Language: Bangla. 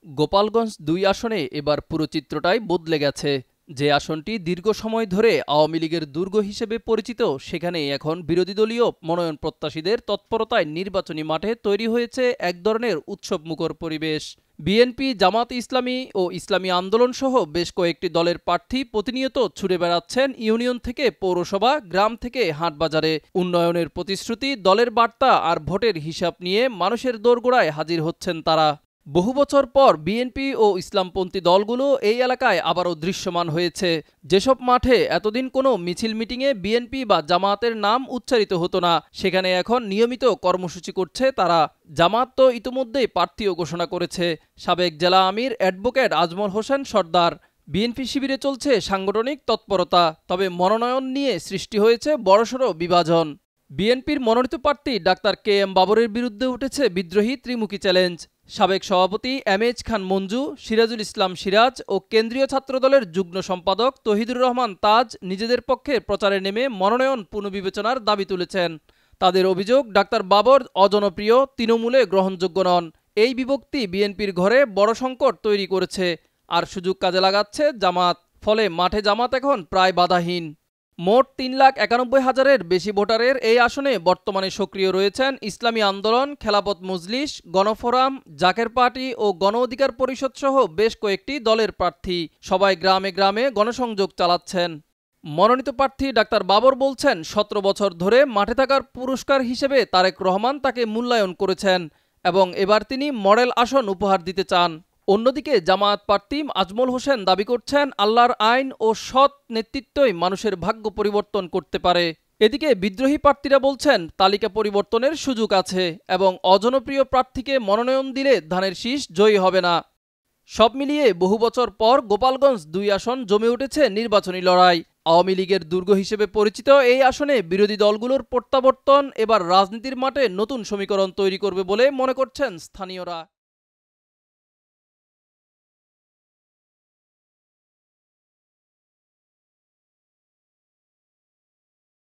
গোপালগঞ্জ ২ আসনে এবার পুরো চিত্রটাই বদলে গেছে। যে আসনটি দীর্ঘ সময় ধরে আওয়ামী লীগের দুর্গ হিসেবে পরিচিত, সেখানেই এখন বিরোধী দলীয় মনোনয়ন প্রত্যাশীদের তৎপরতায় নির্বাচনী মাঠে তৈরি হয়েছে এক ধরনের উৎসবমুখর পরিবেশ। বিএনপি, জামাত ইসলামী ও ইসলামী আন্দোলন সহ বেশ কয়েকটি দলের প্রার্থী প্রতিনিয়ত ছুটে বেড়াচ্ছেন ইউনিয়ন থেকে পৌরসভা, গ্রাম থেকে হাটবাজারে। উন্নয়নের প্রতিশ্রুতি, দলের বার্তা আর ভোটের হিসাব নিয়ে মানুষের দোরগোড়ায় হাজির হচ্ছেন তারা। বহু বছর পর বিএনপি ও ইসলামপন্থী দলগুলো এই এলাকায় আবারও দৃশ্যমান হয়েছে। যেসব মাঠে এতদিন কোনো মিছিল মিটিংয়ে বিএনপি বা জামায়াতের নাম উচ্চারিত হতো না, সেখানে এখন নিয়মিত কর্মসূচি করছে তারা। জামায়াত তো ইতিমধ্যেই প্রার্থীও ঘোষণা করেছে, সাবেক জেলা আমির অ্যাডভোকেট আজমল হোসেন সর্দার। বিএনপি শিবিরে চলছে সাংগঠনিক তৎপরতা, তবে মনোনয়ন নিয়ে সৃষ্টি হয়েছে বড়সড় বিভাজন। বিএনপির মনোনীত প্রার্থী ডাক্তার কে.এম. বাবরের বিরুদ্ধে উঠেছে বিদ্রোহী ত্রিমুখী চ্যালেঞ্জ। সাবেক সভাপতি এম.এইচ. খান মঞ্জু, সিরাজুল ইসলাম সিরাজ ও কেন্দ্রীয় ছাত্রদলের যুগ্ম সম্পাদক তহিদুর রহমান তাজ নিজেদের পক্ষে প্রচারে নেমে মনোনয়ন পুনর্বিবেচনার দাবি তুলেছেন। তাদের অভিযোগ, ডাক্তার বাবর অজনপ্রিয়, তৃণমূলে গ্রহণযোগ্য নন। এই বিভক্তি বিএনপির ঘরে বড় সংকট তৈরি করেছে, আর সুযোগ কাজে লাগাচ্ছে জামাত। ফলে মাঠে জামাত এখন প্রায় বাধাহীন। মোট ৩,৯১,০০০-এর বেশি ভোটারের এই আসনে বর্তমানে সক্রিয় রয়েছেন ইসলামী আন্দোলন, খেলাফত মজলিস, গণফোরাম, জাকের পার্টি ও গণ অধিকার পরিষদ সহ বেশ কয়েকটি দলের প্রার্থী। সবাই গ্রামে গ্রামে গণসংযোগ চালাচ্ছেন। মনোনীত প্রার্থী ডাক্তার বাবর বলছেন, ১৭ বছর ধরে মাঠে থাকার পুরস্কার হিসেবে তারেক রহমান তাকে মূল্যায়ন করেছেন এবং এবার তিনি মডেল আসন উপহার দিতে চান। অন্যদিকে জামায়াত প্রার্থী আজমল হোসেন দাবি করছেন, আল্লাহর আইন ও সৎ নেতৃত্বই মানুষের ভাগ্য পরিবর্তন করতে পারে। এদিকে বিদ্রোহী প্রার্থীরা বলছেন, তালিকা পরিবর্তনের সুযোগ আছে এবং অজনপ্রিয় প্রার্থীকে মনোনয়ন দিলে ধানের শীষ জয়ী হবে না। সব মিলিয়ে বহু বছর পর গোপালগঞ্জ ২ আসন জমে উঠেছে নির্বাচনী লড়াই। আওয়ামী লীগের দুর্গ হিসেবে পরিচিত এই আসনে বিরোধী দলগুলোর প্রত্যাবর্তন এবার রাজনীতির মাঠে নতুন সমীকরণ তৈরি করবে বলে মনে করছেন স্থানীয়রা।